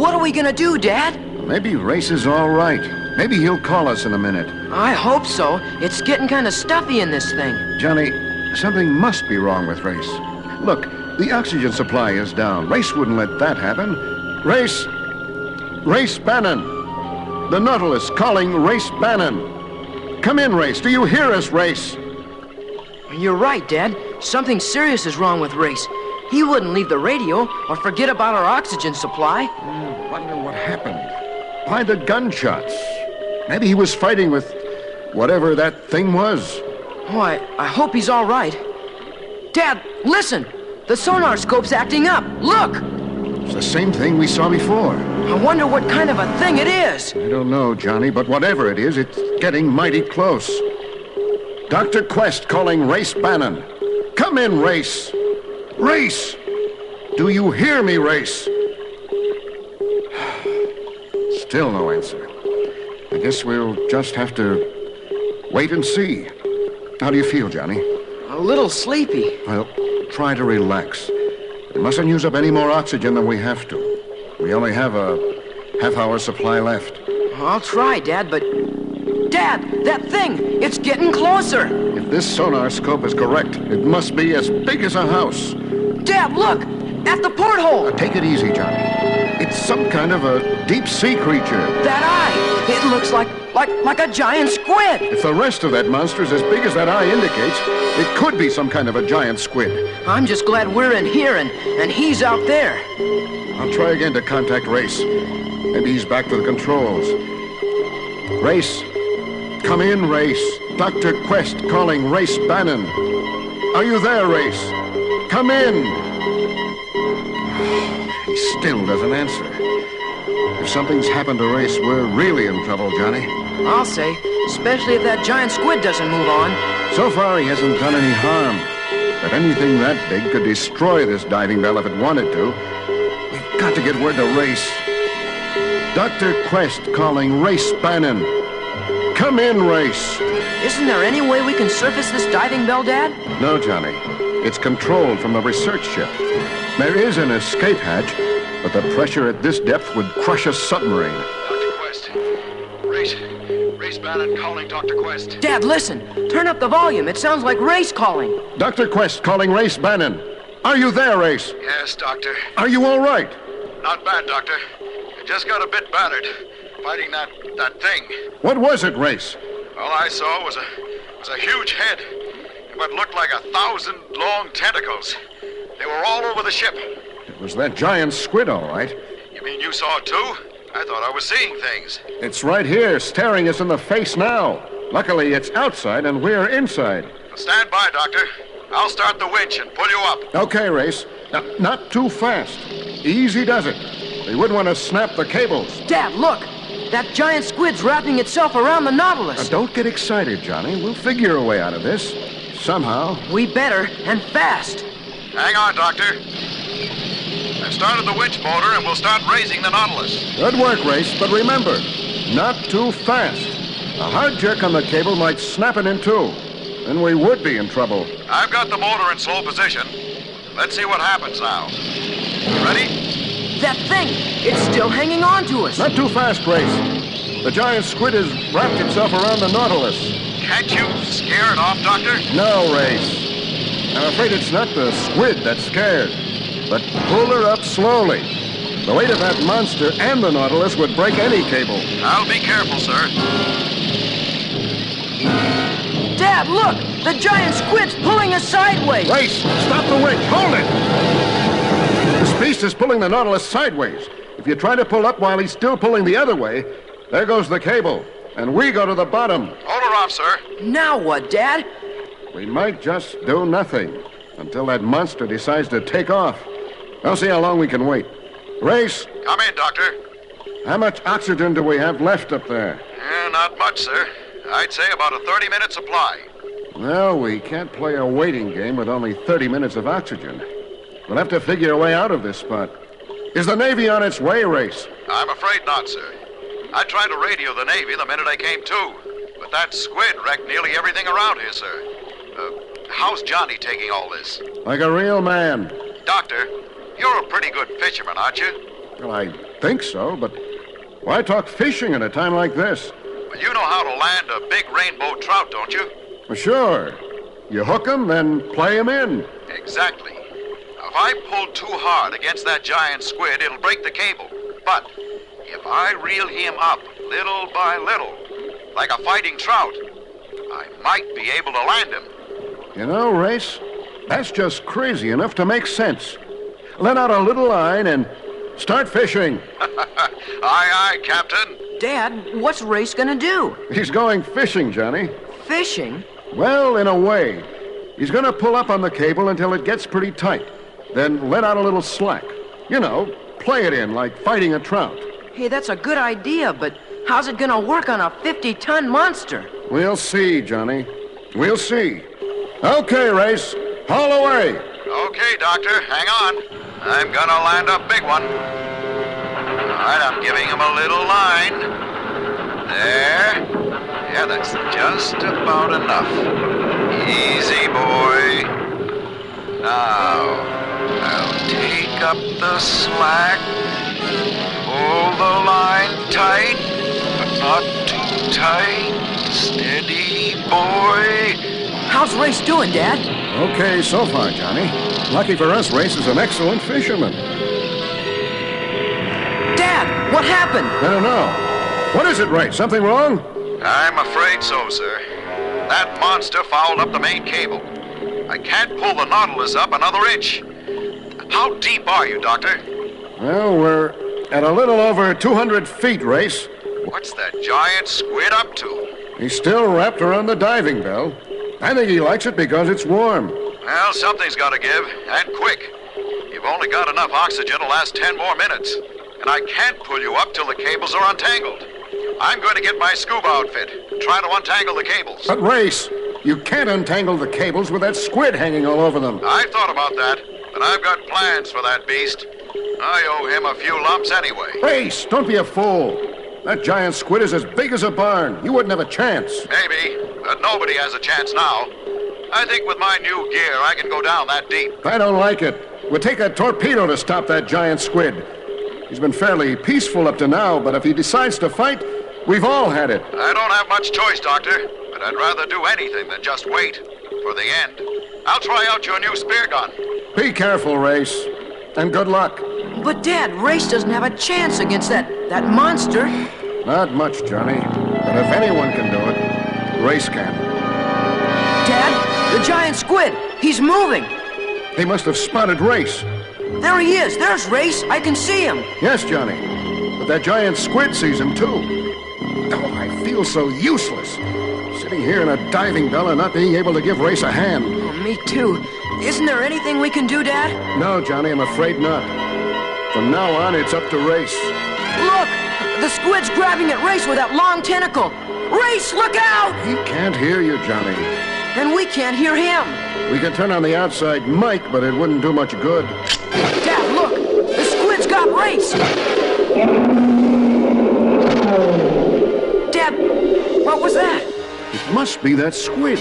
What are we gonna do, Dad? Maybe Race is all right. Maybe he'll call us in a minute. I hope so. It's getting kind of stuffy in this thing. Johnny, something must be wrong with Race. Look, the oxygen supply is down. Race wouldn't let that happen. Race! Race Bannon! The Nautilus calling Race Bannon. Come in, Race. Do you hear us, Race? You're right, Dad. Something serious is wrong with Race. He wouldn't leave the radio or forget about our oxygen supply. Wonder what happened. Why the gunshots? Maybe he was fighting with whatever that thing was. Oh, I hope he's all right. Dad, listen! The sonar scope's acting up. Look! It's the same thing we saw before. I wonder what kind of a thing it is. I don't know, Johnny, but whatever it is, it's getting mighty close. Dr. Quest calling Race Bannon. Come in, Race. Race! Do you hear me, Race? Still no answer. I guess we'll just have to wait and see. How do you feel, Johnny? A little sleepy. Well, try to relax. We mustn't use up any more oxygen than we have to. We only have a half-hour supply left. I'll try, Dad, but... Dad, that thing! It's getting closer! If this sonar scope is correct, it must be as big as a house. Dad, look! At the porthole! Take it easy, Johnny. It's some kind of a deep-sea creature. That eye! It looks like a giant squid! If the rest of that monster is as big as that eye indicates, it could be some kind of a giant squid. I'm just glad we're in here and he's out there. I'll try again to contact Race. Maybe he's back to the controls. Race. Come in, Race. Dr. Quest calling Race Bannon. Are you there, Race? Come in. He still doesn't answer. If something's happened to Race, we're really in trouble, Johnny. I'll say, especially if that giant squid doesn't move on. So far, he hasn't done any harm. But anything that big could destroy this diving bell if it wanted to. We've got to get word to Race. Dr. Quest calling Race Bannon. Come in, Race. Isn't there any way we can surface this diving bell, Dad? No, Johnny. It's controlled from the research ship. There is an escape hatch, but the pressure at this depth would crush a submarine. Dr. Quest. Race Bannon calling Dr. Quest. Dad, listen. Turn up the volume. It sounds like Race calling. Dr. Quest calling Race Bannon. Are you there, Race? Yes, Doctor. Are you all right? Not bad, Doctor. I just got a bit battered, fighting that thing. What was it, Race? All I saw was a huge head, and what looked like 1,000 long tentacles. They were all over the ship. It was that giant squid, all right. You mean you saw it too? I thought I was seeing things. It's right here, staring us in the face now. Luckily, it's outside and we're inside. Stand by, Doctor. I'll start the winch and pull you up. Okay, Race. Now, not too fast. Easy does it. We wouldn't want to snap the cables. Dad, look! That giant squid's wrapping itself around the Nautilus. Now, don't get excited, Johnny. We'll figure a way out of this. Somehow. We better, and fast. Hang on, Doctor. I've started the winch motor and we'll start raising the Nautilus. Good work, Race, but remember, not too fast. A hard jerk on the cable might snap it in two. Then we would be in trouble. I've got the motor in slow position. Let's see what happens now. Ready? That thing! It's still hanging on to us. Not too fast, Race. The giant squid has wrapped itself around the Nautilus. Can't you scare it off, Doctor? No, Race. I'm afraid it's not the squid that's scared. But pull her up slowly. The weight of that monster and the Nautilus would break any cable. I'll be careful, sir. Dad, look! The giant squid's pulling us sideways. Race, stop the winch. Hold it! This beast is pulling the Nautilus sideways. If you try to pull up while he's still pulling the other way, there goes the cable. And we go to the bottom. Hold her off, sir. Now what, Dad? We might just do nothing until that monster decides to take off. I'll see how long we can wait. Race! Come in, Doctor. How much oxygen do we have left up there? Not much, sir. I'd say about a 30-minute supply. Well, we can't play a waiting game with only 30 minutes of oxygen. We'll have to figure a way out of this spot. Is the Navy on its way, Race? I'm afraid not, sir. I tried to radio the Navy the minute I came to, but that squid wrecked nearly everything around here, sir. How's Johnny taking all this? Like a real man. Doctor, you're a pretty good fisherman, aren't you? Well, I think so, but why talk fishing at a time like this? Well, you know how to land a big rainbow trout, don't you? Well, sure. You hook 'em, then play 'em in. Exactly. Now, if I pull too hard against that giant squid, it'll break the cable. But if I reel him up little by little, like a fighting trout, I might be able to land him. You know, Race, that's just crazy enough to make sense. Let out a little line and start fishing. Aye, Captain. Dad, what's Race gonna do? He's going fishing, Johnny. Fishing? Well, in a way. He's going to pull up on the cable until it gets pretty tight. Then let out a little slack. You know, play it in like fighting a trout. Hey, that's a good idea, but how's it gonna work on a 50-ton monster? We'll see, Johnny. We'll see. Okay, Race. Haul away. Okay, Doctor, hang on. I'm gonna land a big one. All right, I'm giving him a little line. There. Yeah, that's just about enough. Easy, boy. Now, I'll take up the slack. Pull the line tight, but not too tight. Steady, boy. How's Race doing, Dad? Okay, so far, Johnny. Lucky for us, Race is an excellent fisherman. Dad, what happened? I don't know. What is it, Race? Something wrong? I'm afraid so, sir. That monster fouled up the main cable. I can't pull the Nautilus up another inch. How deep are you, Doctor? Well, we're at a little over 200 feet, Race. What's that giant squid up to? He's still wrapped around the diving bell. I think he likes it because it's warm. Well, something's got to give, and quick. You've only got enough oxygen to last 10 more minutes, and I can't pull you up till the cables are untangled. I'm going to get my scuba outfit and try to untangle the cables. But, Race, you can't untangle the cables with that squid hanging all over them. I thought about that, but I've got plans for that beast. I owe him a few lumps anyway. Race, don't be a fool. That giant squid is as big as a barn. You wouldn't have a chance. Maybe, but nobody has a chance now. I think with my new gear, I can go down that deep. I don't like it. We'll take a torpedo to stop that giant squid. He's been fairly peaceful up to now, but if he decides to fight, we've all had it. I don't have much choice, Doctor, but I'd rather do anything than just wait for the end. I'll try out your new spear gun. Be careful, Race, and good luck. But, Dad, Race doesn't have a chance against that monster. Not much, Johnny. But if anyone can do it, Race can. Dad, the giant squid, he's moving. He must have spotted Race. There he is. There's Race. I can see him. Yes, Johnny. But that giant squid sees him, too. Oh, I feel so useless. Sitting here in a diving bell and not being able to give Race a hand. Oh, me too. Isn't there anything we can do, Dad? No, Johnny, I'm afraid not. From now on, it's up to Race. Look! The squid's grabbing at Race with that long tentacle. Race, look out! He can't hear you, Johnny. And we can't hear him. We could turn on the outside mic, but it wouldn't do much good. Dad, look! The squid's got Race! Dad, what was that? It must be that squid.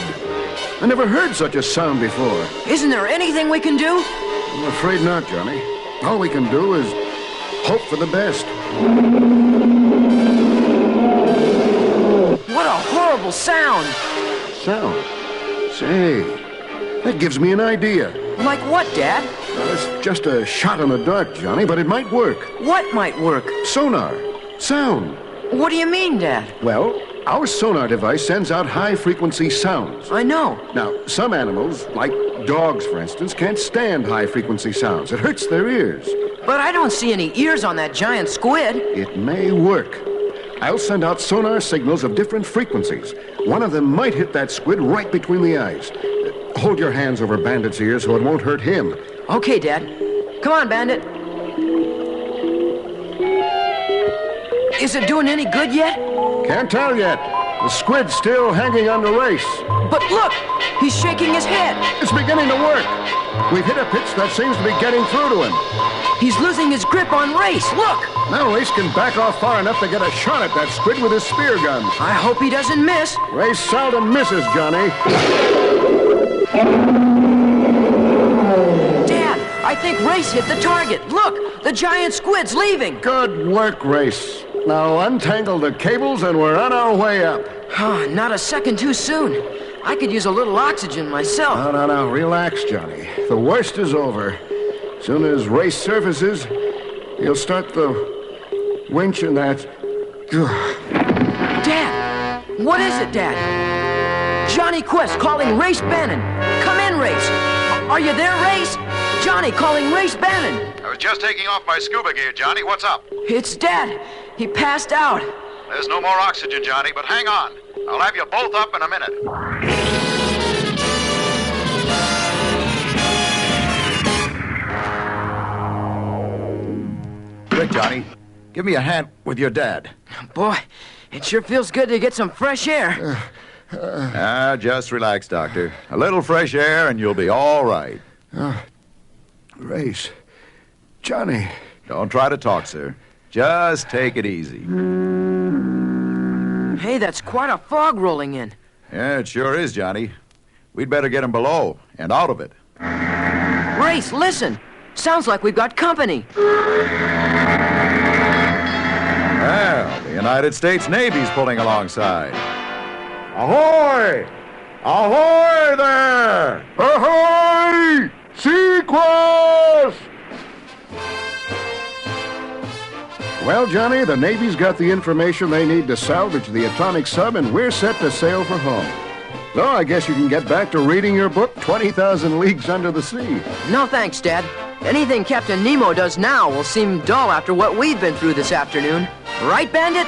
I never heard such a sound before. Isn't there anything we can do? I'm afraid not, Johnny. All we can do is hope for the best. What a horrible sound! Sound? Say, that gives me an idea. Like what, Dad? Well, it's just a shot in the dark, Johnny, but it might work. What might work? Sonar. Sound. What do you mean, Dad? Well, our sonar device sends out high-frequency sounds. I know. Now, some animals, like dogs, for instance, can't stand high-frequency sounds. It hurts their ears. But I don't see any ears on that giant squid. It may work. I'll send out sonar signals of different frequencies. One of them might hit that squid right between the eyes. Hold your hands over Bandit's ears so it won't hurt him. Okay, Dad. Come on, Bandit. Is it doing any good yet? Can't tell yet. The squid's still hanging on the Race. But look! He's shaking his head. It's beginning to work. We've hit a pitch that seems to be getting through to him. He's losing his grip on Race. Look! Now Race can back off far enough to get a shot at that squid with his spear gun. I hope he doesn't miss. Race seldom misses, Johnny. Dad, I think Race hit the target. Look, the giant squid's leaving. Good work, Race. Now untangle the cables and we're on our way up. Not a second too soon. I could use a little oxygen myself. No. Relax, Johnny. The worst is over. Soon as Race surfaces, he'll start the winch and that. Dad! What is it, Dad? Johnny Quest calling Race Bannon. Come in, Race. Are you there, Race? Johnny calling Race Bannon. I was just taking off my scuba gear, Johnny. What's up? It's Dad. He passed out. There's no more oxygen, Johnny, but hang on. I'll have you both up in a minute. Quick, Johnny. Give me a hand with your dad. Boy, it sure feels good to get some fresh air. Just relax, Doctor. A little fresh air and you'll be all right. Race. Johnny. Don't try to talk, sir. Just take it easy. Hey, that's quite a fog rolling in. Yeah, it sure is, Johnny. We'd better get him below and out of it. Race, listen. Sounds like we've got company. Well, the United States Navy's pulling alongside. Ahoy! Ahoy there! Ahoy! Sequence! Well, Johnny, the Navy's got the information they need to salvage the atomic sub, and we're set to sail for home. So I guess you can get back to reading your book, 20,000 Leagues Under the Sea. No thanks, Dad. Anything Captain Nemo does now will seem dull after what we've been through this afternoon. Right, Bandit?